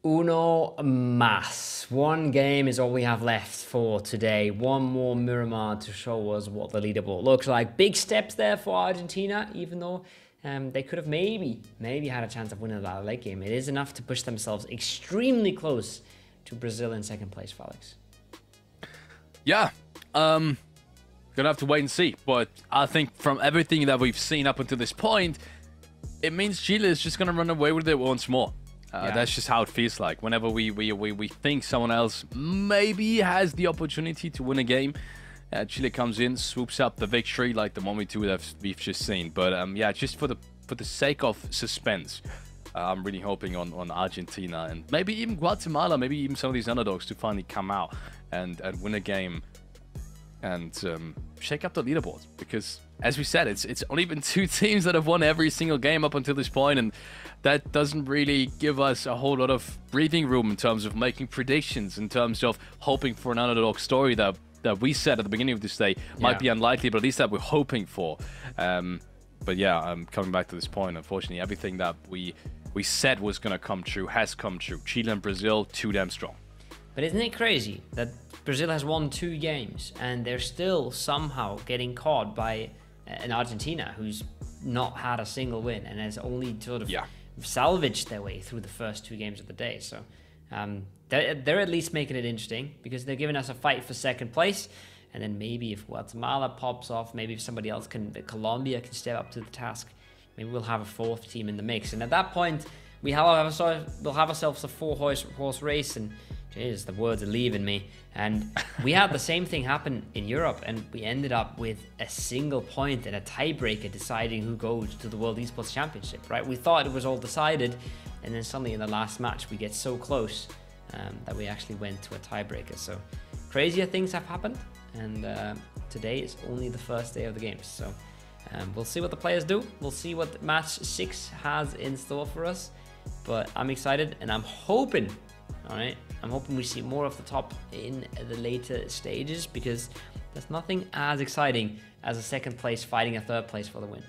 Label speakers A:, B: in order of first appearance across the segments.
A: Uno más. One game is all we have left for today. One more Miramar to show us what the leaderboard looks like. Big steps there for Argentina, even though they could have maybe had a chance of winning that late game. It is enough to push themselves extremely close to Brazil in second place, Felix.
B: Yeah, gonna have to wait and see. But I think from everything that we've seen up until this point, it means Chile is just gonna run away with it once more. That's just how it feels like. Whenever we think someone else maybe has the opportunity to win a game, Chile comes in, swoops up the victory like the one we've just seen. But yeah, just for the sake of suspense, I'm really hoping on Argentina and maybe even Guatemala, maybe even some of these underdogs to finally come out and win a game and shake up the leaderboard. Because as we said, it's only been two teams that have won every single game up until this point, and that doesn't really give us a whole lot of breathing room in terms of making predictions, in terms of hoping for an underdog story that we said at the beginning of this day might be unlikely, but at least that we're hoping for. But yeah, coming back to this point, unfortunately, everything that we said was going to come true has come true. Chile and Brazil, too damn strong.
A: But isn't it crazy that Brazil has won 2 games and they're still somehow getting caught by an Argentina who's not had a single win and has only sort of salvaged their way through the first 2 games of the day. So they're at least making it interesting because they're giving us a fight for second place. And then maybe if Guatemala pops off, maybe if somebody else Colombia can step up to the task, maybe we'll have a 4th team in the mix. And at that point, we'll have ourselves a 4-horse race. And jeez, the words are leaving me. And we had the same thing happen in Europe, and we ended up with a single point and a tiebreaker deciding who goes to the World Esports Championship, right? We thought it was all decided, and then suddenly in the last match, we get so close that we actually went to a tiebreaker. So crazier things have happened, and today is only the first day of the games. So we'll see what the players do. We'll see what match 6 has in store for us. But I'm excited, and I'm hoping, all right, we see more of the top in the later stages, because there's nothing as exciting as a second place fighting a third place for the win.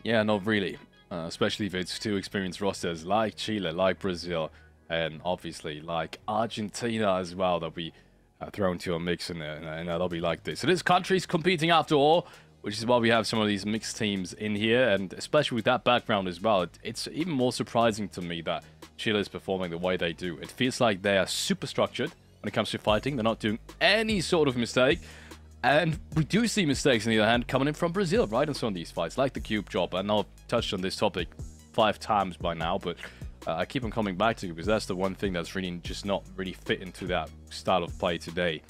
B: Yeah, not really. Especially if it's 2 experienced rosters like Chile, like Brazil, and obviously like Argentina as well that we throw into a mix in a lobby like this. It is countries competing after all, which is why we have some of these mixed teams in here, and especially with that background as well, it's even more surprising to me that Chile is performing the way they do. It feels like they are super structured when it comes to fighting. They're not doing any sort of mistake. And we do see mistakes, on the other hand, coming in from Brazil, right, in some of these fights, like the cube job. I know I've touched on this topic 5 times by now, but I keep on coming back to it because that's the one thing that's really just not really fit into that style of play today.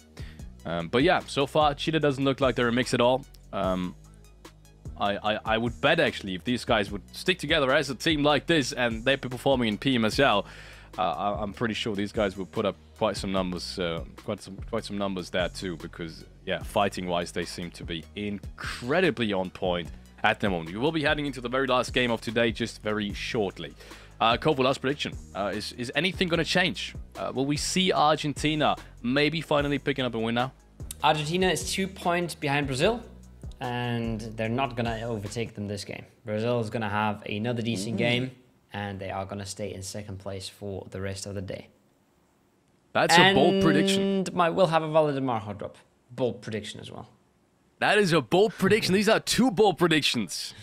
B: But yeah, so far, Chile doesn't look like they're a mix at all. I would bet, actually, if these guys would stick together as a team like this and they'd be performing in PMSL, I'm pretty sure these guys will put up quite some numbers, quite some numbers there too, because yeah, fighting-wise, they seem to be incredibly on point at the moment. We will be heading into the very last game of today just very shortly. Kovo, last prediction. Is anything going to change? Will we see Argentina maybe finally picking up a win now?
A: Argentina is 2 points behind Brazil, and they're not going to overtake them this game. Brazil is going to have another decent game, and they are going to stay in second place for the rest of the day.
B: That's a bold prediction.
A: And we'll have a Valdemar hard drop. Bold prediction as well.
B: That is a bold prediction. These are 2 bold predictions.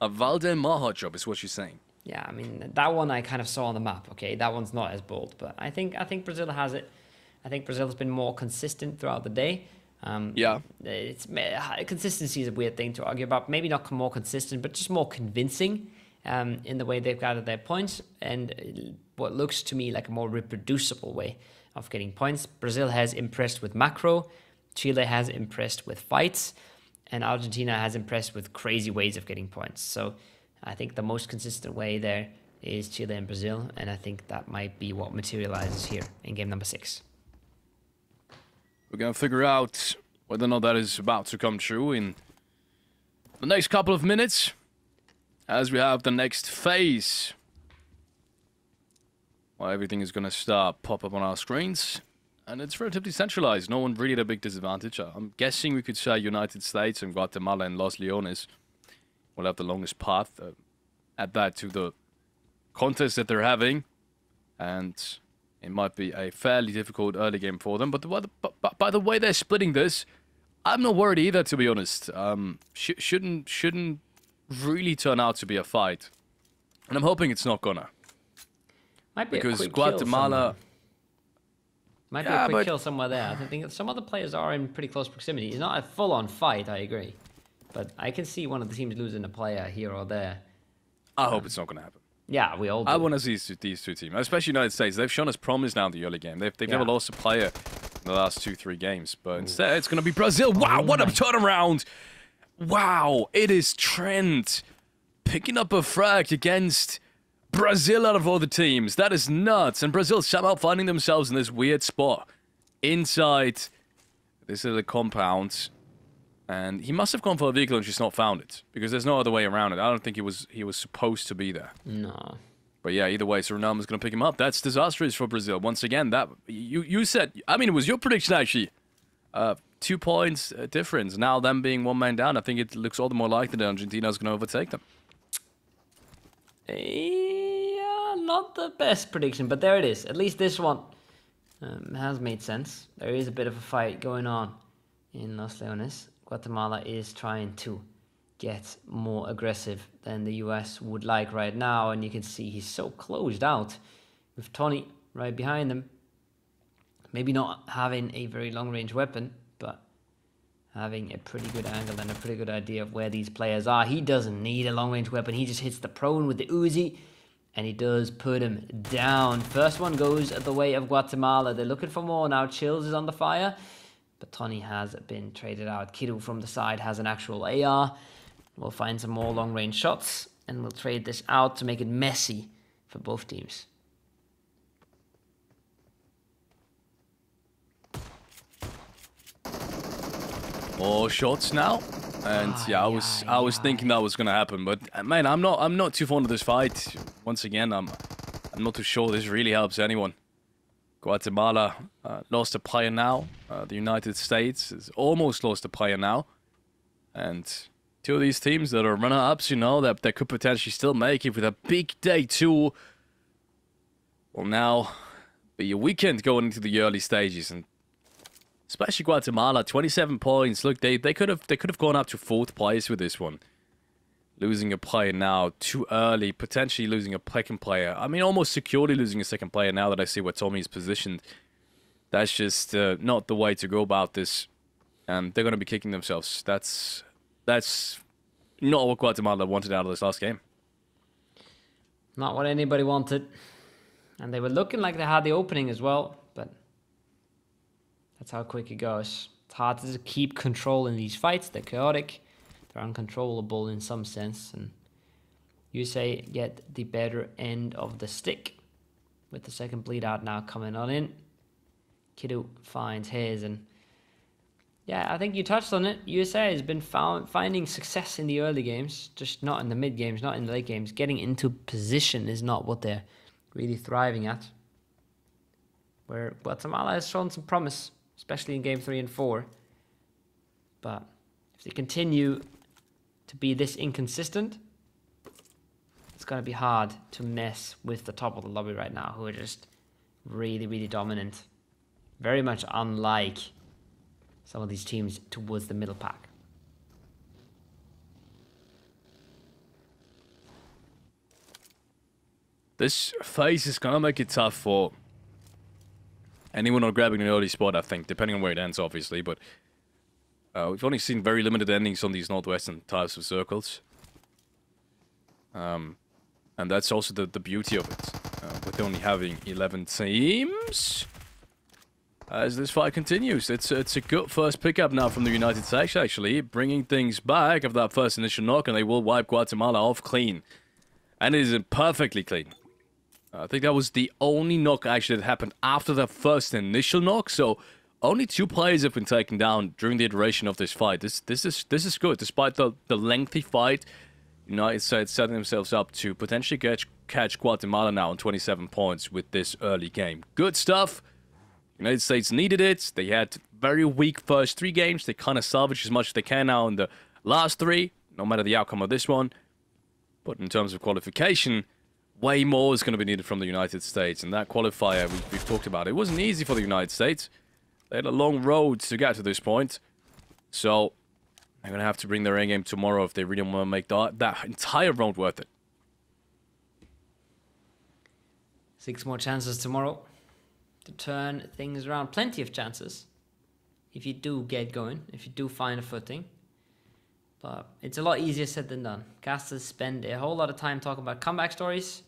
B: A Valdemar hard drop is what you're saying.
A: Yeah, I mean, that one I kind of saw on the map, okay? That one's not as bold, but I think Brazil has it. I think Brazil has been more consistent throughout the day. Consistency is a weird thing to argue about. Maybe not more consistent, but just more convincing in the way they've gathered their points, and what looks to me like a more reproducible way of getting points. Brazil has impressed with macro, Chile has impressed with fights, and Argentina has impressed with crazy ways of getting points. So I think the most consistent way there is Chile and Brazil, and I think that might be what materializes here in game number 6.
B: We're going to figure out whether or not that is about to come true in the next couple of minutes, as we have the next phase. Well, everything is going to start pop up on our screens, and it's relatively centralized. No one really at a big disadvantage. I'm guessing we could say United States and Guatemala and Los Leones will have the longest path. Add that to the contest that they're having. and it might be a fairly difficult early game for them. But by the way they're splitting this, I'm not worried either, to be honest. Shouldn't really turn out to be a fight, and I'm hoping it's not gonna.
A: Might be
B: because
A: a quick
B: Guatemala.
A: Might be a quick kill somewhere there. I think some other players are in pretty close proximity. It's not a full-on fight, I agree. But I can see one of the teams losing a player here or there.
B: I hope it's not going to happen.
A: Yeah, we all do.
B: I want to see these two teams, especially United States. They've shown us promise now in the early game. They've never lost a player in the last 2-3 games. But instead, it's going to be Brazil. Wow, what a turnaround. Wow, it is Trent picking up a frag against Brazil out of all the teams. That is nuts. And Brazil somehow finding themselves in this weird spot inside this little compound. And he must have gone for a vehicle and just not found it, because there's no other way around it. I don't think he was supposed to be there.
A: No.
B: But yeah, either way, Suriname's going to pick him up. That's disastrous for Brazil. Once again, that you said, I mean, it was your prediction actually. 2 points difference. Now them being one man down, I think it looks all the more likely that Argentina's going to overtake them.
A: Yeah, not the best prediction, but there it is. At least this one has made sense. There is a bit of a fight going on in Los Leones. Guatemala is trying to get more aggressive than the US would like right now, and you can see he's so closed out with Tony right behind him. Maybe not having a very long-range weapon, but having a pretty good angle and a pretty good idea of where these players are. He doesn't need a long-range weapon. He just hits the prone with the Uzi, and he does put him down. First one goes the way of Guatemala. They're looking for more now. Chills is on the fire, but Tony has been traded out. Kidu from the side has an actual AR. We'll find some more long-range shots, and we'll trade this out to make it messy for both teams.
B: More shots now, and I was thinking that was gonna happen, but man, I'm not too fond of this fight. Once again, I'm not too sure this really helps anyone. Guatemala lost a player now. The United States has almost lost a player now, and two of these teams that are runner-ups, you know, that could potentially still make it with a big day 2. Will now be a weekend going into the early stages, and especially Guatemala, 27 points. Look, they could have gone up to 4th place with this one. Losing a player now too early, potentially losing a second player. I mean, almost securely losing a second player now that I see where Tommy is positioned. That's just not the way to go about this. And they're going to be kicking themselves. That's not what Guatemala wanted out of this last game.
A: Not what anybody wanted. And they were looking like they had the opening as well, but that's how quick it goes. It's hard to keep control in these fights. They're chaotic. They're uncontrollable in some sense. And USA get the better end of the stick with the second bleed out now coming on in. Kidu finds his, and yeah, I think you touched on it. USA has been finding success in the early games, just not in the mid games, not in the late games. Getting into position is not what they're really thriving at. Where Guatemala has shown some promise, especially in game 3 and 4. But if they continue to be this inconsistent, it's going to be hard to mess with the top of the lobby right now, who are just really, really dominant. Very much unlike some of these teams towards the middle pack.
B: This phase is going to make it tough for anyone not grabbing an early spot, I think, depending on where it ends, obviously. But we've only seen very limited endings on these northwestern types of circles. And that's also the beauty of it. With only having 11 teams, as this fight continues, it's a good first pickup now from the United States, actually, bringing things back of that first initial knock, and they will wipe Guatemala off clean. And it is perfectly clean. I think that was the only knock actually that happened after the first initial knock, so only 2 players have been taken down during the iteration of this fight. This is good, despite the lengthy fight. United States setting themselves up to potentially catch Guatemala now on 27 points with this early game. Good stuff. United States needed it. They had very weak first 3 games. They kind of salvaged as much as they can now in the last 3, no matter the outcome of this one. But in terms of qualification, way more is going to be needed from the United States. And that qualifier we've talked about, it wasn't easy for the United States. They had a long road to get to this point. So they're going to have to bring their A game tomorrow if they really want to make that entire round worth it.
A: 6 more chances tomorrow to turn things around. Plenty of chances if you do get going, if you do find a footing. But it's a lot easier said than done. Casters spend a whole lot of time talking about comeback stories,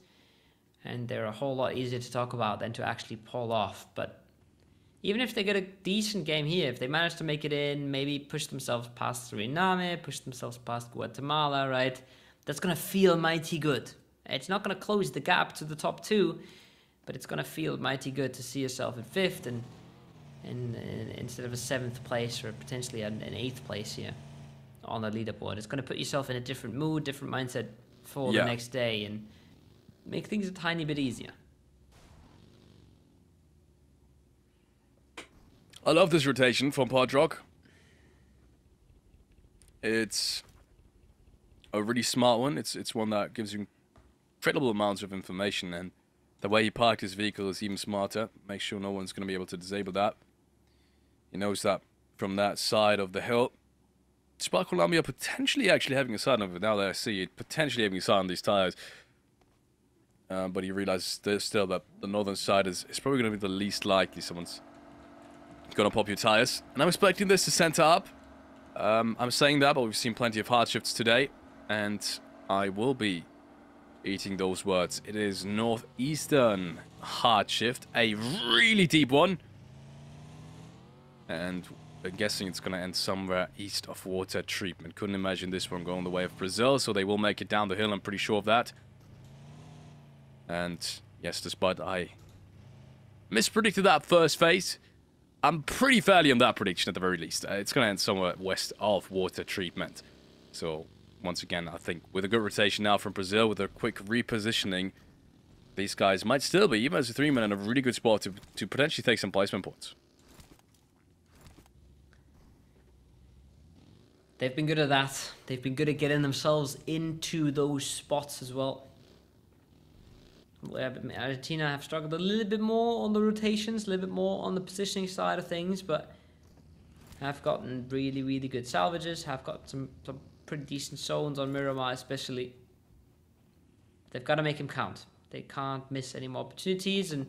A: and they're a whole lot easier to talk about than to actually pull off. But even if they get a decent game here, if they manage to make it in, maybe push themselves past Suriname, push themselves past Guatemala, right? That's going to feel mighty good. It's not going to close the gap to the top 2, but it's going to feel mighty good to see yourself in 5th and instead of a 7th place or potentially an 8th place here on the leaderboard. It's going to put yourself in a different mood, different mindset for the next day and make things a tiny bit easier.
B: I love this rotation from Podrock. It's a really smart one. It's one that gives you incredible amounts of information, and the way he parked his vehicle is even smarter. Make sure no one's going to be able to disable that. He knows that from that side of the hill. Despite Colombia potentially actually having a side of it, now that I see it, potentially having a side on these tires. But he realizes still that the northern side is probably going to be the least likely someone's going to pop your tires. And I'm expecting this to center up. I'm saying that, but we've seen plenty of hard shifts today. And I will be eating those words. It is northeastern hard shift, a really deep one. And I'm guessing it's going to end somewhere east of water treatment. Couldn't imagine this one going the way of Brazil, so they will make it down the hill, I'm pretty sure of that. And yes, despite I mispredicted that first phase, I'm pretty fairly on that prediction at the very least. It's going to end somewhere west of water treatment. So once again, I think with a good rotation now from Brazil, with a quick repositioning, these guys might still be, even as a 3-man, in a really good spot to potentially take some placement points.
A: They've been good at that. They've been good at getting themselves into those spots as well. Argentina have struggled a little bit more on the rotations, a little bit more on the positioning side of things, but have gotten really, really good salvages, have got some pretty decent zones on Miramar especially. They've got to make him count. They can't miss any more opportunities, and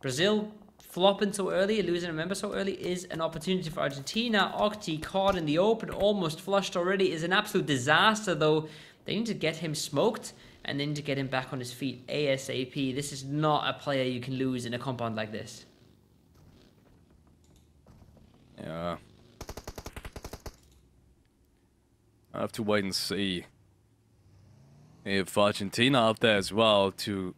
A: Brazil flopping so early, losing a member so early, is an opportunity for Argentina. Octi caught in the open, almost flushed already, is an absolute disaster though. They need to get him smoked, and they need to get him back on his feet ASAP. This is not a player you can lose in a compound like this.
B: Yeah. I have to wait and see if Argentina up there as well, to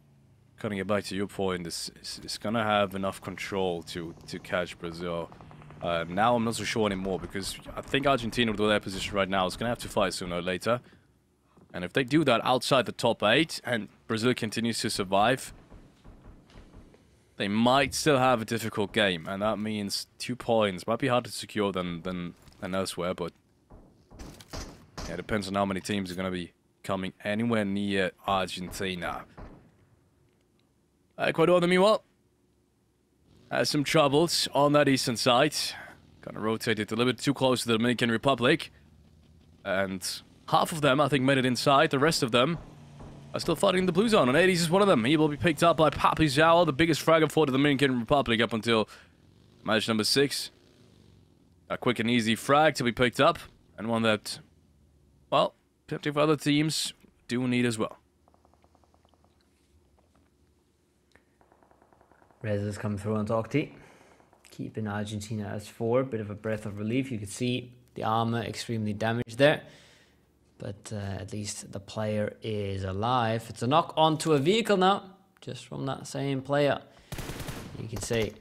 B: kind of get back to your point, is going to have enough control to catch Brazil. Now I'm not so sure anymore, because I think Argentina, with their position right now, is going to have to fight sooner or later. And if they do that outside the top 8 and Brazil continues to survive, they might still have a difficult game. And that means 2 points. Might be harder to secure than elsewhere, but yeah, it depends on how many teams are going to be coming anywhere near Argentina. Ecuador, meanwhile, has some troubles on that eastern side. Kind of rotated a little bit too close to the Dominican Republic. And half of them, I think, made it inside. The rest of them are still fighting in the blue zone. And 80s is one of them. He will be picked up by Papi Zhao, the biggest fragger for the Dominican Republic up until match number 6. A quick and easy frag to be picked up. And one that, well, plenty of other teams do need as well.
A: Rez has come through on Octi, keeping Argentina as 4. Bit of a breath of relief. You could see the armor extremely damaged there, but at least the player is alive. It's a knock onto a vehicle now, just from that same player. You can see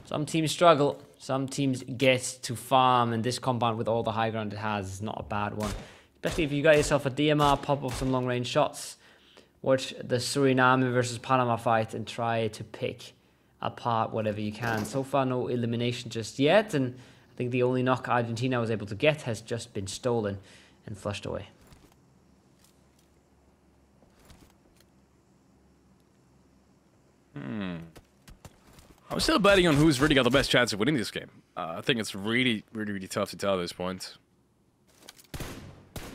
A: some teams struggle, some teams get to farm, and this compound with all the high ground it has is not a bad one. Especially if you got yourself a DMR, pop off some long range shots. Watch the Suriname versus Panama fight and try to pick apart whatever you can. So far, no elimination just yet, and I think the only knock Argentina was able to get has just been stolen and flushed away.
B: I'm still betting on who's really got the best chance of winning this game. I think it's really tough to tell at this point.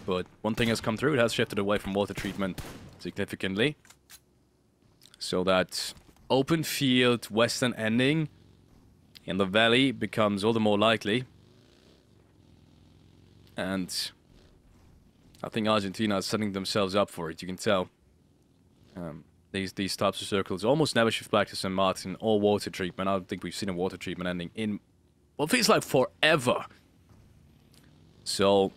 B: But one thing has come through. It has shifted away from water treatment significantly. So that open field western ending in the valley becomes all the more likely. And I think Argentina is setting themselves up for it. You can tell. These types of circles almost never shift back to St. Martin or water treatment. I don't think we've seen a water treatment ending in what feels like forever. So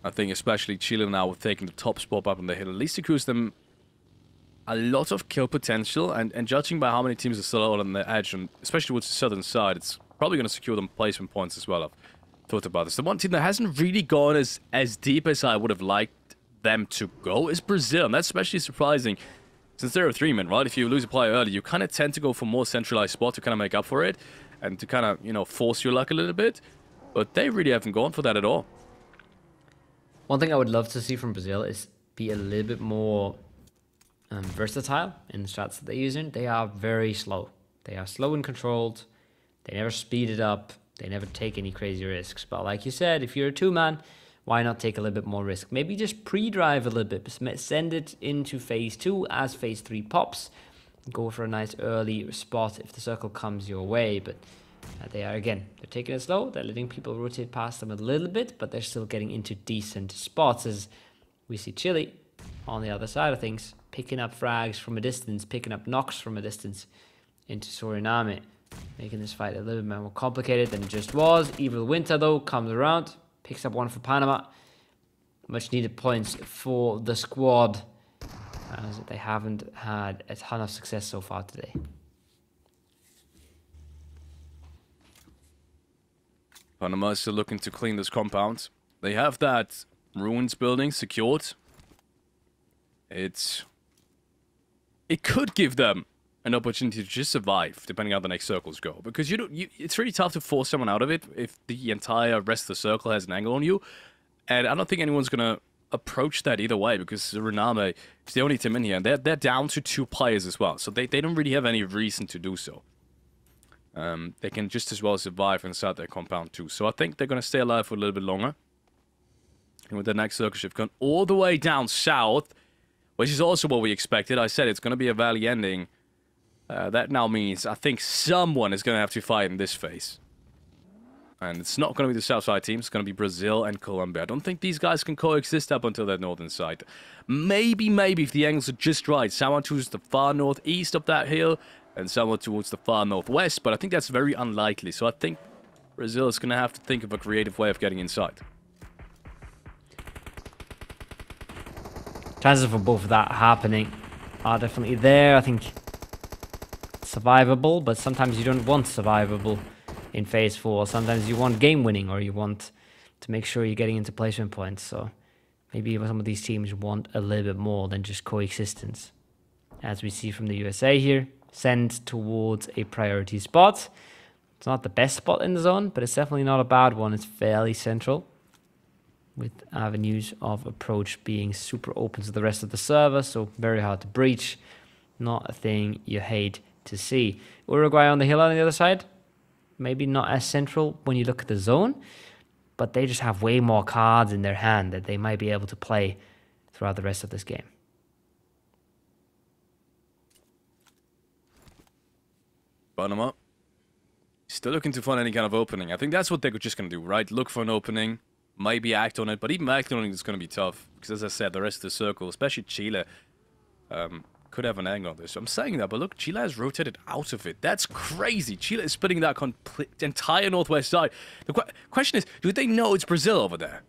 B: I think especially Chile now with taking the top spot up on the hill, at least secures them a lot of kill potential. And judging by how many teams are still out on the edge, and especially towards the southern side, it's probably going to secure them placement points as well. I've thought about this. The one team that hasn't really gone as deep as I would have liked them to go is Brazil. And that's especially surprising since they're a 3-man, right? If you lose a player early, you kind of tend to go for more centralized spot to kind of make up for it and to kind of, you know, force your luck a little bit. But they really haven't gone for that at all.
A: One thing I would love to see from Brazil is be a little bit more versatile in the strats that they're using. They are very slow. They are slow and controlled. They never speed it up. They never take any crazy risks. But like you said, if you're a 2-man, why not take a little bit more risk? Maybe just pre-drive a little bit. Send it into phase 2 as phase 3 pops. Go for a nice early spot if the circle comes your way. But they're taking it slow. They're letting people rotate past them a little bit, but they're still getting into decent spots as we see Chile on the other side of things, picking up frags from a distance, picking up knocks from a distance into Suriname, making this fight a little bit more complicated than it just was. Evil Winter, though, comes around, picks up one for Panama. Much needed points for the squad, as they haven't had a ton of success so far today.
B: Panama is still looking to clean this compound. They have that ruins building secured. It could give them an opportunity to just survive, depending on how the next circles go. Because it's really tough to force someone out of it if the entire rest of the circle has an angle on you. And I don't think anyone's going to approach that either way, because Suriname is the only team in here. And they're down to 2 players as well. So they don't really have any reason to do so. They can just as well survive inside their compound too. So I think they're going to stay alive for a little bit longer. And with the next circle shift going all the way down south, which is also what we expected. I said it's going to be a valley ending. That now means I think someone is going to have to fight in this phase. And it's not going to be the south side team. It's going to be Brazil and Colombia. I don't think these guys can coexist up until that northern side. Maybe if the angles are just right. Someone towards the far northeast of that hill and someone towards the far northwest. But I think that's very unlikely. So I think Brazil is going to have to think of a creative way of getting inside.
A: Chances for both of that happening are definitely there. I think survivable, but sometimes you don't want survivable in phase 4. Sometimes you want game winning, or you want to make sure you're getting into placement points. So maybe some of these teams want a little bit more than just coexistence. As we see from the USA here, send towards a priority spot. It's not the best spot in the zone, but it's definitely not a bad one. It's fairly central, with avenues of approach being super open to the rest of the server, so very hard to breach. Not a thing you hate to see. Uruguay on the hill on the other side, maybe not as central when you look at the zone, but they just have way more cards in their hand that they might be able to play throughout the rest of this game.
B: Panama still looking to find any kind of opening. I think that's what they're just going to do, right? Look for an opening, maybe act on it, but even acting on it is going to be tough. Because as I said, the rest of the circle, especially Chile, could have an angle on this. So I'm saying that, but look, Chile has rotated out of it. That's crazy. Chile is splitting that entire northwest side. The question is, do they know it's Brazil over there?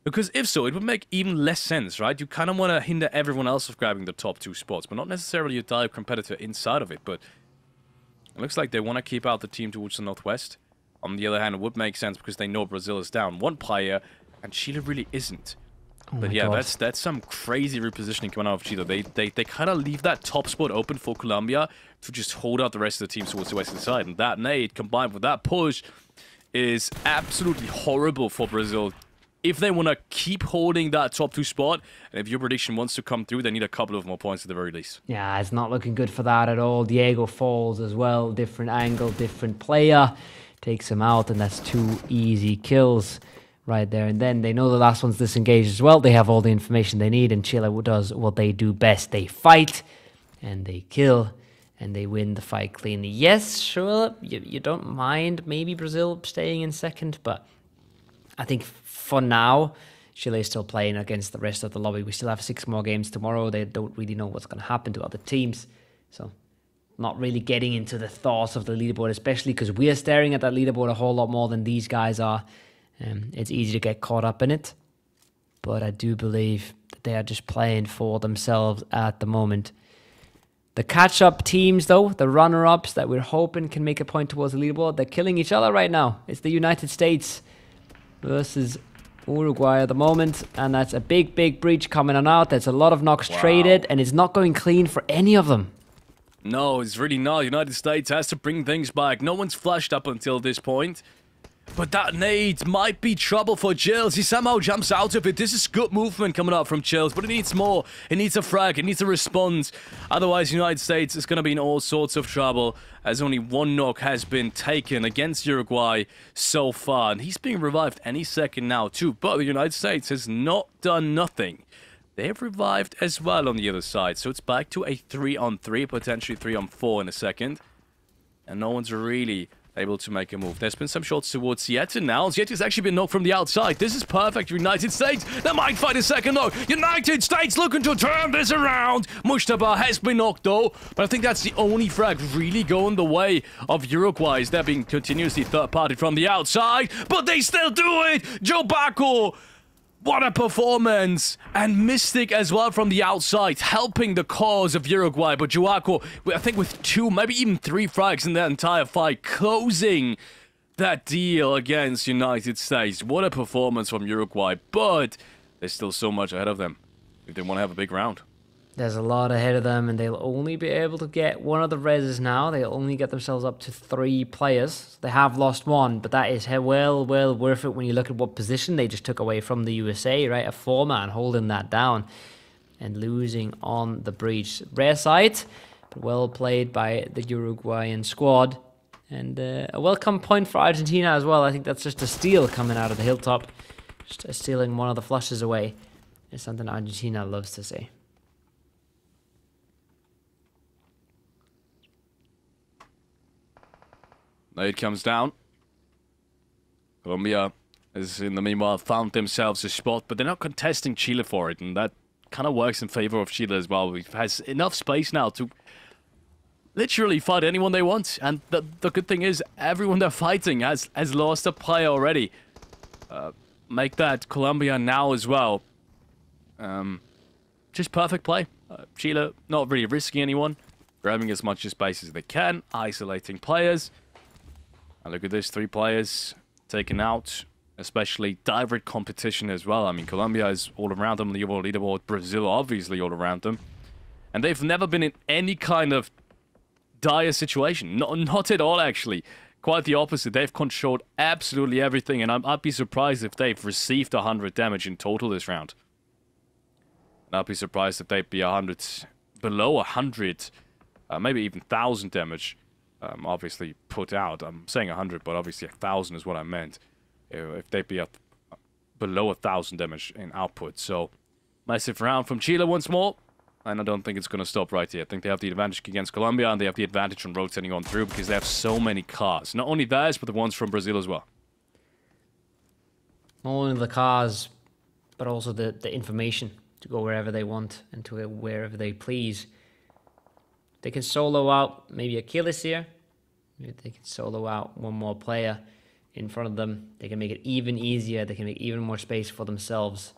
B: Because if so, it would make even less sense, right? You kind of want to hinder everyone else of grabbing the top 2 spots, but not necessarily a direct competitor inside of it. But it looks like they want to keep out the team towards the northwest. On the other hand, it would make sense because they know Brazil is down 1 player, and Chile really isn't. But yeah, that's some crazy repositioning coming out of Chile. They kind of leave that top spot open for Colombia to just hold out the rest of the teams towards the western side. And that nade, combined with that push, is absolutely horrible for Brazil if they want to keep holding that top 2 spot, and if your prediction wants to come through, they need a couple of more points at the very least.
A: Yeah, it's not looking good for that at all. Diego falls as well. Different angle, different player. Takes him out, and that's 2 easy kills right there. And then they know the last one's disengaged as well. They have all the information they need, and Chile does what they do best. They fight, and they kill, and they win the fight cleanly. Yes, sure, you don't mind maybe Brazil staying in second, but I think for now, Chile is still playing against the rest of the lobby. We still have 6 more games tomorrow. They don't really know what's going to happen to other teams. So not really getting into the thoughts of the leaderboard, especially because we are staring at that leaderboard a whole lot more than these guys are. It's easy to get caught up in it. But I do believe that they are just playing for themselves at the moment. The catch-up teams, though, the runner-ups that we're hoping can make a point towards the leaderboard, they're killing each other right now. It's the United States versus Uruguay at the moment, and that's a big, big breach coming on out. There's a lot of knocks traded, and it's not going clean for any of them.
B: No, it's really not. United States has to bring things back. No one's flashed up until this point. But that nade might be trouble for Chills. He somehow jumps out of it. This is good movement coming up from Chills, but it needs more. It needs a frag. It needs a response. Otherwise, United States is going to be in all sorts of trouble, as only 1 knock has been taken against Uruguay so far. And he's being revived any second now, too. But the United States has not done nothing. They've revived as well on the other side. So it's back to a 3-on-3, potentially 3-on-4 in a second. And no one's really able to make a move. There's been some shots towards Yeti now. Yeti has actually been knocked from the outside. This is perfect. United States, they might find a second knock. United States looking to turn this around. Mustafa has been knocked though, but I think that's the only frag really going the way of Uruguay. Is they're being continuously third-party from the outside, but they still do it. Joe Bacco, what a performance! And Mystic as well from the outside, helping the cause of Uruguay. But Joaco, I think with 2, maybe even 3 frags in that entire fight, closing that deal against United States. What a performance from Uruguay. But there's still so much ahead of them if they want to have a big round.
A: There's a lot ahead of them, and they'll only be able to get one of the reses now. They'll only get themselves up to 3 players. They have lost 1, but that is well worth it when you look at what position they just took away from the USA, right? A 4-man holding that down and losing on the breach. Rare sight, but well played by the Uruguayan squad. And a welcome point for Argentina as well. I think that's just a steal coming out of the hilltop. Just stealing one of the flushes away. It's something Argentina loves to say.
B: Nade comes down. Colombia has, in the meanwhile, found themselves a spot, but they're not contesting Chile for it, and that kind of works in favor of Chile as well. We've has enough space now to literally fight anyone they want, and the good thing is, everyone they're fighting has lost a player already. Make that Colombia now as well. Just perfect play. Chile not really risking anyone, grabbing as much space as they can, isolating players. And look at this, 3 players taken out, especially direct competition as well. I mean, Colombia is all around them on the overall leaderboard. Brazil, obviously, all around them. And they've never been in any kind of dire situation. Not at all, actually. Quite the opposite. They've controlled absolutely everything, and I'd be surprised if they've received 100 damage in total this round. And I'd be surprised if they'd be 100, below 100, maybe even 1,000 damage. Obviously put out. I'm saying 100, but obviously 1,000 is what I meant. If they'd be up below 1,000 damage in output. So, massive round from Chile once more. And I don't think it's going to stop right here. I think they have the advantage against Colombia, and they have the advantage on rotating on through because they have so many cars. Not only theirs, but the ones from Brazil as well.
A: Not only the cars, but also the information to go wherever they want and to wherever they please. They can solo out maybe Achilles here. Maybe they can solo out one more player in front of them. They can make it even easier. They can make even more space for themselves.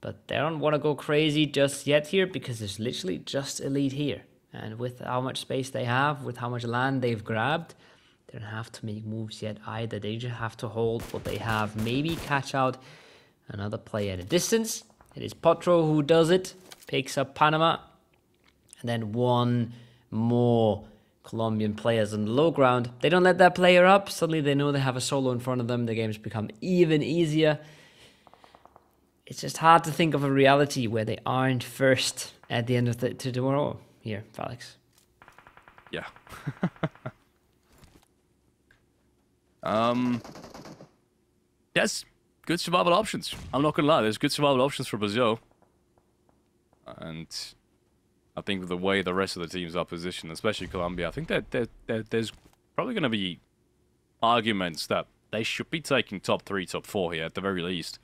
A: But they don't want to go crazy just yet here because there's literally just Elite here. And with how much space they have, with how much land they've grabbed, they don't have to make moves yet either. They just have to hold what they have. Maybe catch out another player at a distance. It is Potro who does it. Picks up Panama. And then 1 more Colombian players on the low ground. They don't let that player up. Suddenly they know they have a solo in front of them. The games become even easier. it's just hard to think of a reality where they aren't first at the end of the tomorrow here, Felix.
B: Yeah. Yes, good survival options. I'm not gonna lie, there's good survival options for Brazil. And I think with the way the rest of the teams are positioned, especially Colombia, I think that there's probably gonna be arguments that they should be taking top 3, top 4 here at the very least.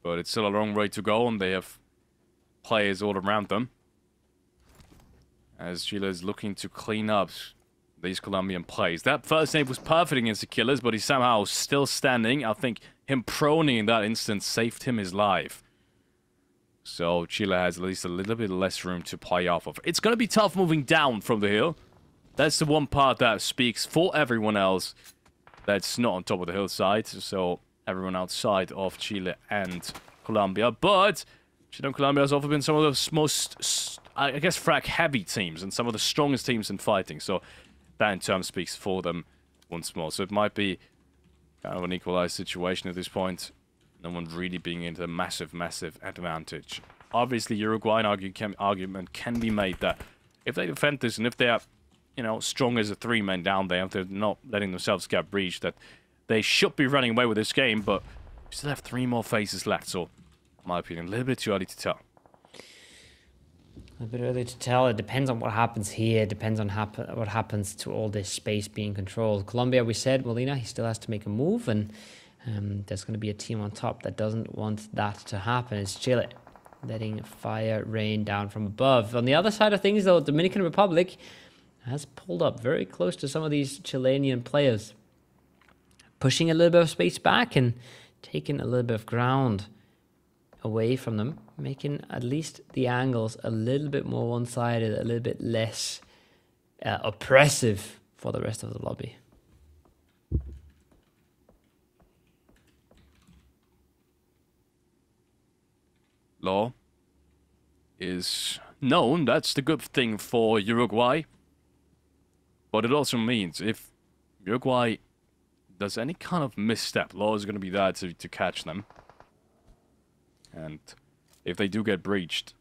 B: But it's still a long way to go, and they have players all around them. As Chile is looking to clean up these Colombian plays. That first save was perfect against the Killers, but he's somehow still standing. I think him proning in that instance saved him his life. So Chile has at least a little bit less room to play off of. It's going to be tough moving down from the hill. That's the one part that speaks for everyone else that's not on top of the hillside. So everyone outside of Chile and Colombia. But Chile and Colombia has also been some of the most, I guess, frag-heavy teams and some of the strongest teams in fighting. So that in turn speaks for them once more. So it might be kind of an equalized situation at this point. No one really being into a massive, massive advantage. Obviously, Uruguayan argument can be made that if they defend this and if they are, you know, strong as a 3-man down there, if they're not letting themselves get breached, that they should be running away with this game, but we still have 3 more phases left, so, in my opinion, a little bit too early to tell.
A: A bit early to tell. It depends on what happens here. It depends on what happens to all this space being controlled. Colombia, we said, Molina, he still has to make a move, and there's going to be a team on top that doesn't want that to happen. It's Chile letting fire rain down from above. On the other side of things, though, Dominican Republic has pulled up very close to some of these Chilean players, pushing a little bit of space back and taking a little bit of ground away from them, making at least the angles a little bit more one-sided, a little bit less oppressive for the rest of the lobby.
B: Law is known. That's the good thing for Uruguay. But it also means if Uruguay does any kind of misstep, Law is going to be there to catch them. And if they do get breached,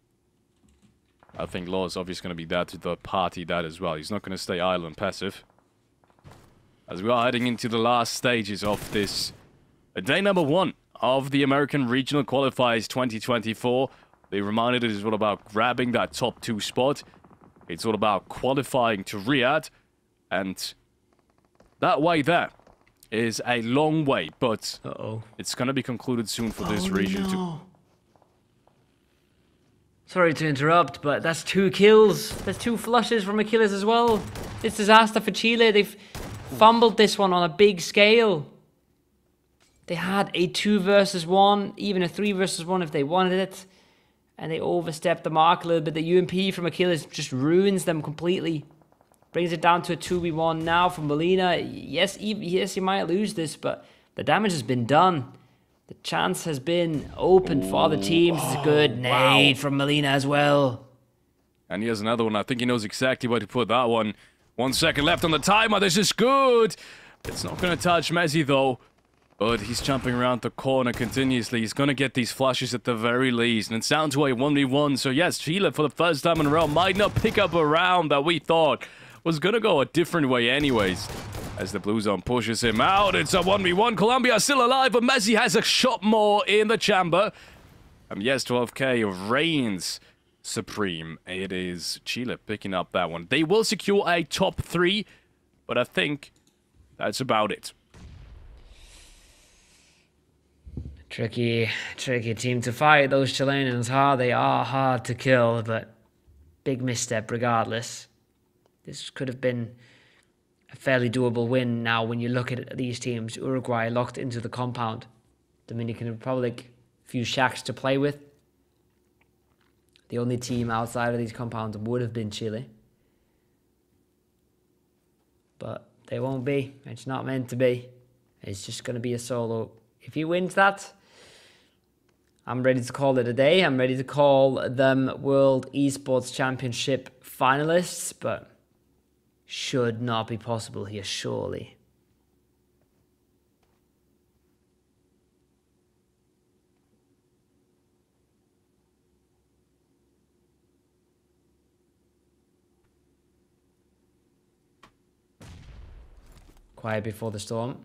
B: I think Law is obviously going to be there to party that as well. He's not going to stay idle and passive. As we are heading into the last stages of this day number 1 of the American Regional Qualifiers 2024. They reminded it is all about grabbing that top 2 spot. It's all about qualifying to Riyadh. And that way there is a long way, but it's going to be concluded soon for this region.
A: Sorry to interrupt, but that's 2 kills. That's 2 flushes from Achilles as well. It's disaster for Chile. They've fumbled this one on a big scale. They had a 2 versus 1, even a 3 versus 1 if they wanted it. And they overstepped the mark a little bit. The UMP from Achilles just ruins them completely. Brings it down to a 2v1 now from Molina. Yes, you might lose this, but the damage has been done. The chance has been open for the teams. It's a good nade from Molina as well.
B: And here's another one. I think he knows exactly where to put that one. 1 second left on the timer. This is good. It's not going to touch Messi, though. But he's jumping around the corner continuously. He's going to get these flashes at the very least. And it's down to a 1v1. So yes, Chile for the first time in a row might not pick up a round that we thought was going to go a different way anyways. As the blue zone pushes him out, it's a 1v1. Colombia still alive, but Messi has a shot more in the chamber. And yes, 12k reigns supreme. It is Chile picking up that one. They will secure a top 3, but I think that's about it.
A: Tricky team to fight. Those Chileans, they are hard to kill, but big misstep regardless. This could have been a fairly doable win now when you look at these teams. Uruguay locked into the compound. Dominican Republic, few shacks to play with. The only team outside of these compounds would have been Chile. But they won't be. It's not meant to be. It's just going to be a solo. If he wins that, I'm ready to call it a day. I'm ready to call them World Esports Championship finalists, but should not be possible here, surely. quiet before the storm.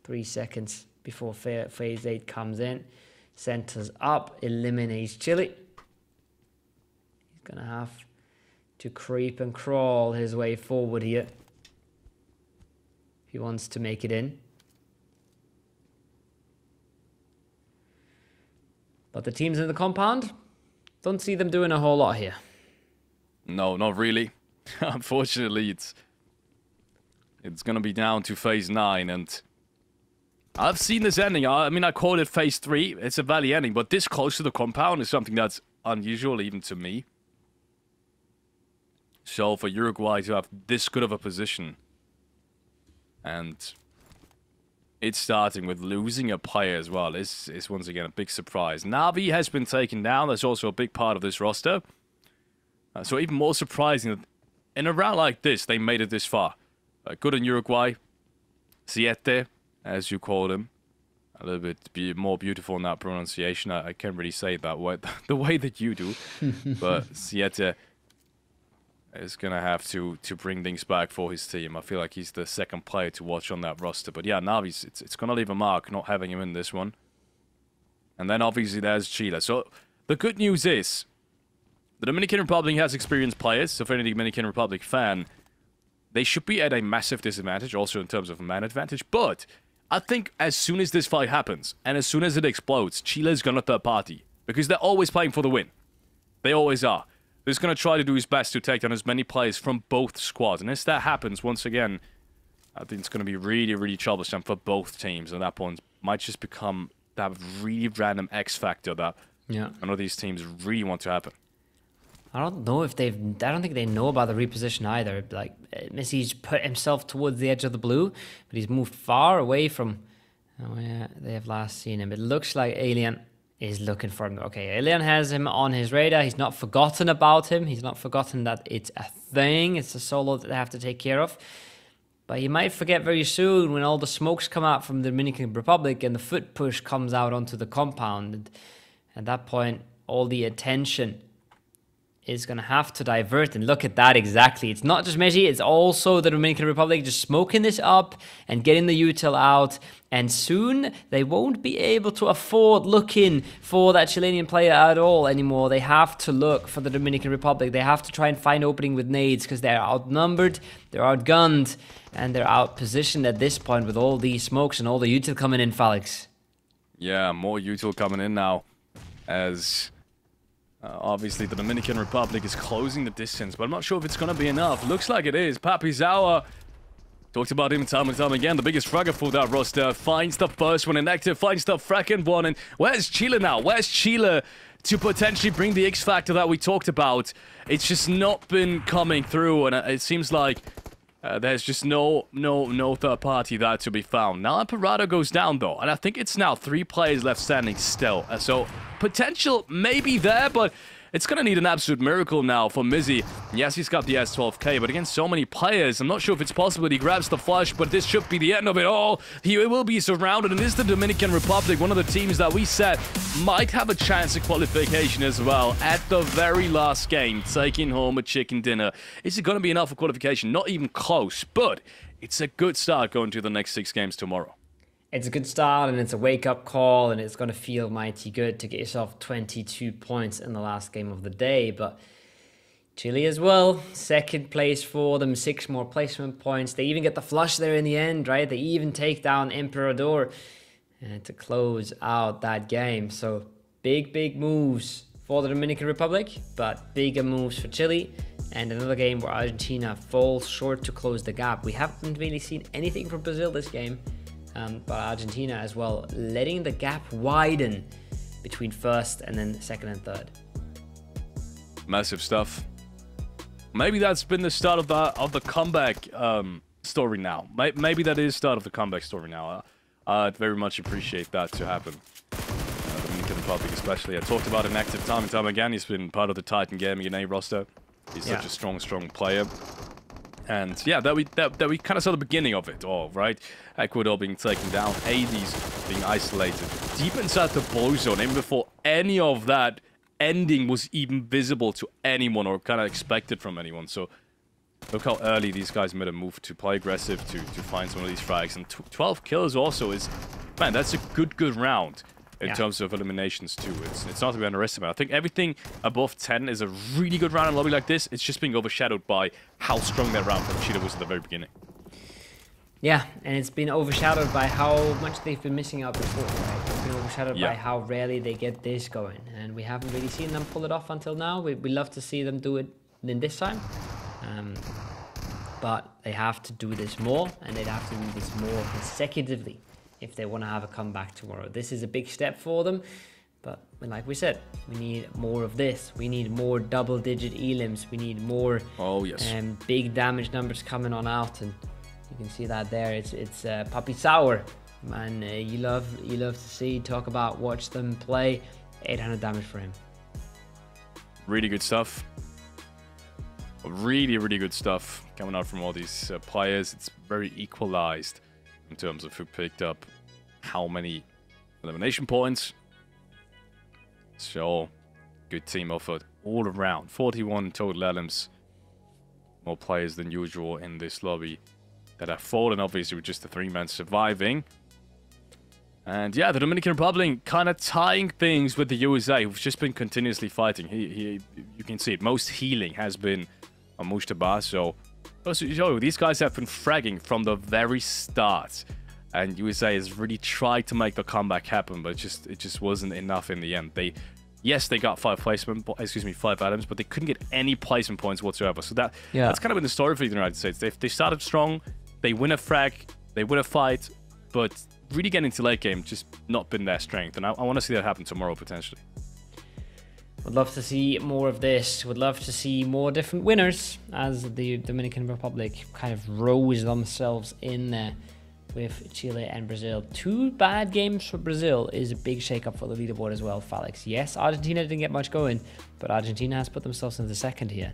A: 3 seconds before phase 8 comes in. Centers up, eliminates Chile. He's going to have to creep and crawl his way forward here if he wants to make it in. But the teams in the compound, don't see them doing a whole lot here.
B: No, not really. Unfortunately, it's going to be down to phase 9, and I've seen this ending. I mean, I called it phase 3. It's a valley ending, but this close to the compound is something that's unusual even to me. So for Uruguay to have this good of a position, and it's starting with losing a player as well, is once again a big surprise. Navi has been taken down. That's also a big part of this roster. So even more surprising that in a round like this, they made it this far. Good in Uruguay. Siete, as you called him. A little bit more beautiful in that pronunciation. I can't really say it that way, the way that you do. But Siete is going to have to bring things back for his team. I feel like he's the second player to watch on that roster. But yeah, Navi's, it's going to leave a mark not having him in this one. And then obviously there's Chile. So the good news is the Dominican Republic has experienced players. So for any Dominican Republic fan, they should be at a massive disadvantage also in terms of man advantage. But I think as soon as this fight happens and as soon as it explodes, Chile is going to third party. Because they're always playing for the win. They always are. He's going to try to do his best to take down as many players from both squads. And as that happens, once again, I think it's going to be really, really troublesome for both teams. At that point, might just become that really random X factor that none of these teams really want to happen.
A: I don't know if I don't think they know about the reposition either. Like, Messi's put himself towards the edge of the blue, but he's moved far away from where they have last seen him. It looks like Alien is looking for him. Okay, Alien has him on his radar. He's not forgotten about him. He's not forgotten that it's a thing. It's a solo that they have to take care of. But he might forget very soon when all the smokes come out from the Dominican Republic and the foot push comes out onto the compound. And at that point, all the attention is going to have to divert, and look at that exactly. It's not just Messi, it's also the Dominican Republic just smoking this up and getting the util out, and soon they won't be able to afford looking for that Chilean player at all anymore. They have to look for the Dominican Republic. They have to try and find opening with nades because they're outnumbered, they're outgunned, and they're outpositioned at this point with all these smokes and all the util coming in, Felix.
B: Yeah, more util coming in now as obviously the Dominican Republic is closing the distance, but I'm not sure if it's going to be enough. Looks like it is. Papizawa, talked about him time and time again, the biggest fragger for that roster, finds the first one inactive, finds the second one, and where's Chile now? Where's Chile to potentially bring the X factor that we talked about? It's just not been coming through, and it seems like there's just no third party there to be found. Now Imperator goes down though, and I think it's now 3 players left standing still. So potential maybe there, but it's going to need an absolute miracle now for Mizzy. Yes, he's got the S12K, but against so many players, I'm not sure if it's possible that he grabs the flush, but this should be the end of it all. He will be surrounded, and this is the Dominican Republic, one of the teams that we said might have a chance at qualification as well at the very last game, taking home a chicken dinner. Is it going to be enough for qualification? Not even close, but it's a good start going to the next 6 games tomorrow.
A: It's a good start, and it's a wake-up call, and it's going to feel mighty good to get yourself 22 points in the last game of the day. But Chile as well, second place for them, 6 more placement points. They even get the flush there in the end, right? They even take down Emperador to close out that game. So big moves for the Dominican Republic, but bigger moves for Chile. And another game where Argentina falls short to close the gap. We haven't really seen anything from Brazil this game. But Argentina as well, letting the gap widen between first and then second and third.
B: Massive stuff. Maybe that's been the start of the comeback story now. Maybe that is start of the comeback story now. I'd very much appreciate that to happen. Dominican Republic especially. I talked about him active time and time again. He's been part of the Titan Gaming and A roster. He's such a strong player. And yeah, that we kind of saw the beginning of it all, right? Ecuador being taken down, Hades being isolated deep inside the blue zone, even before any of that ending was even visible to anyone or kind of expected from anyone. So Look how early these guys made a move to play aggressive, to find some of these frags. And 12 kills also is, man, that's a good round in terms of eliminations too. It's not to be underestimated. I think everything above 10 is a really good round in a lobby like this. It's just being overshadowed by how strong that round from Cheetah was at the very beginning.
A: Yeah, and it's been overshadowed by how much they've been missing out before, right? It's been overshadowed by how rarely they get this going. And we haven't really seen them pull it off until now. We love to see them do it in this time. But they have to do this more, and they'd have to do this more consecutively if they want to have a comeback tomorrow. This is a big step for them. But like we said, we need more of this. We need more double-digit elims. We need more big damage numbers coming on out. And you can see that there. It's Puppy Sour, man. You love to see, talk about, watch them play. 800 damage for him.
B: Really good stuff. Really good stuff coming out from all these players. It's very equalized in terms of who picked up how many elimination points. So, good team effort all around. 41 total elims. More players than usual in this lobby that have fallen, obviously, with just the 3-man surviving. And yeah, the Dominican Republic kind of tying things with the USA, who've just been continuously fighting. You can see it. Most healing has been on Mustafa. So these guys have been fragging from the very start. And USA has really tried to make the comeback happen, but it just wasn't enough in the end. Yes, they got 5 items, but they couldn't get any placement points whatsoever. So that's kind of been the story for the United States. They started strong, they win a frag, they win a fight, but really getting to late game just not been their strength. And I want to see that happen tomorrow potentially.
A: Would love to see more of this. Would love to see more different winners as the Dominican Republic kind of rose themselves in there with Chile and Brazil. 2 bad games for Brazil is a big shakeup for the leaderboard as well, Felix. Yes, Argentina didn't get much going, but Argentina has put themselves into second here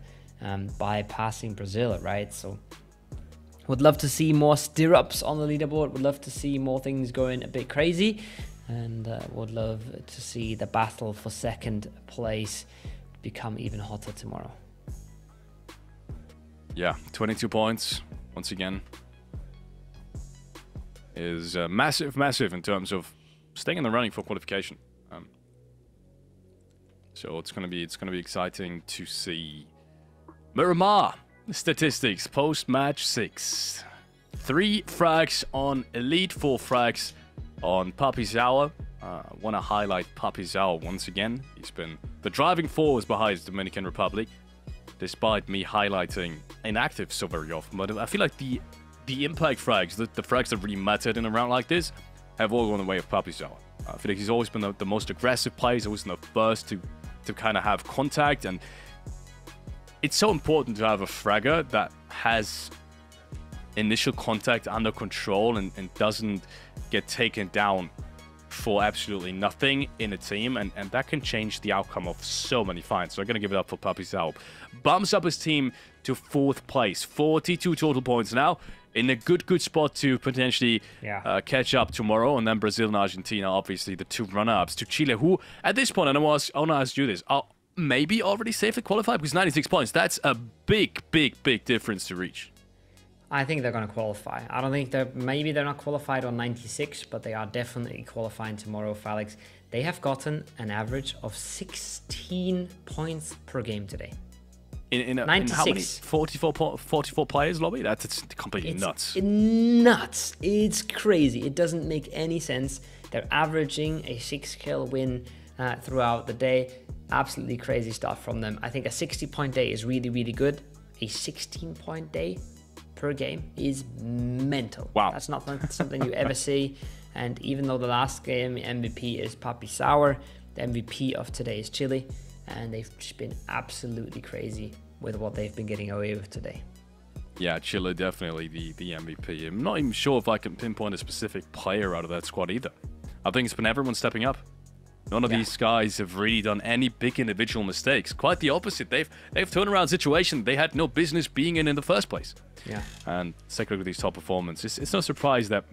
A: by passing Brazil, right? So would love to see more stirrups on the leaderboard. Would love to see more things going a bit crazy. And would love to see the battle for second place become even hotter tomorrow.
B: Yeah, 22 points, once again, is massive in terms of staying in the running for qualification. So it's gonna be exciting to see. Miramar statistics post-match 6. 3 frags on Elite, 4 frags on Puppy Sour. Want to highlight Puppy Sour once again. He's been the driving force behind the Dominican Republic, despite me highlighting inactive so very often. But I feel like the impact frags, the frags that really mattered in a round like this, have all gone the way of Puppy Sour. I feel like he's always been the most aggressive player. He's always been the first to kind of have contact. And it's so important to have a fragger that has initial contact under control and doesn't get taken down for absolutely nothing in a team, and that can change the outcome of so many fights. So I'm going to give it up for Puppy Sour. Bumps up his team to 4th place. 42 total points now. In a good spot to potentially catch up tomorrow. And then Brazil and Argentina, obviously the 2 runner-ups to Chile, who at this point, and I want to ask you this, are maybe already safely qualified, because 96 points, that's a big difference to reach.
A: I think they're going to qualify. I don't think maybe they're not qualified on 96, but they are definitely qualifying tomorrow, Felix. They have gotten an average of 16 points per game today.
B: In how many? 44 players lobby? That's completely nuts.
A: Nuts. It's crazy. It doesn't make any sense. They're averaging a 6-kill win throughout the day. Absolutely crazy stuff from them. I think a 60-point day is really good. A 16-point day per game is mental.
B: Wow.
A: That's not something you ever see. And even though the last game MVP is Puppy Sour, the MVP of today is Chile, and they've just been absolutely crazy with what they've been getting away with today.
B: Yeah, Chile definitely the MVP. I'm not even sure if I can pinpoint a specific player out of that squad either. I think it's been everyone stepping up. None of these guys have really done any big individual mistakes. Quite the opposite. They've turned around a situation they had no business being in the first place.
A: Yeah. And
B: second look at these top performances. It's no surprise that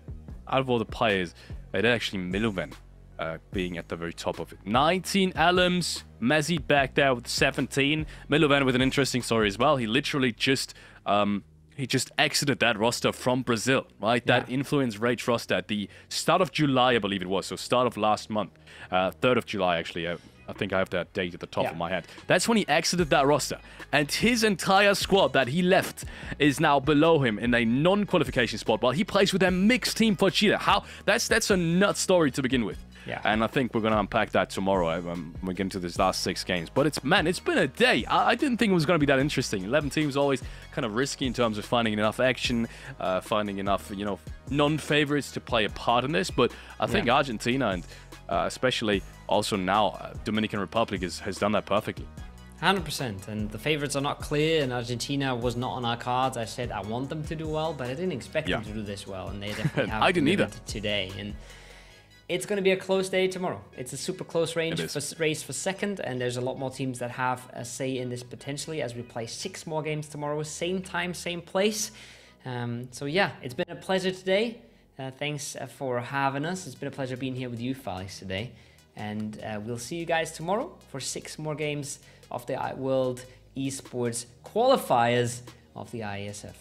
B: out of all the players, they did actually Miluven being at the very top of it. 19 alums, Messi back there with 17. Milovan with an interesting story as well. He literally just exited that roster from Brazil, right? That Influence Rage roster at the start of July, I believe it was. So start of last month, 3rd of July, actually. I think I have that date at the top of my head. That's when he exited that roster. And his entire squad that he left is now below him in a non-qualification spot while he plays with a mixed team for Chile. That's a nut story to begin with.
A: Yeah.
B: And I think we're going to unpack that tomorrow when we get into this last 6 games. But it's been a day. I didn't think it was going to be that interesting. 11 teams always kind of risky in terms of finding enough action, finding enough, non-favorites to play a part in this. But I think Argentina and especially also now Dominican Republic has done that perfectly.
A: 100%, and the favorites are not clear, and Argentina was not on our cards. I said I want them to do well, but I didn't expect them to do this well, and they definitely have.
B: I didn't either
A: today, and it's going to be a close day tomorrow. It's a super close race for second, and there's a lot more teams that have a say in this potentially as we play 6 more games tomorrow, same time, same place. So yeah, it's been a pleasure today. Thanks for having us. It's been a pleasure being here with you, Felix, today. And we'll see you guys tomorrow for 6 more games of the World Esports qualifiers of the IESF.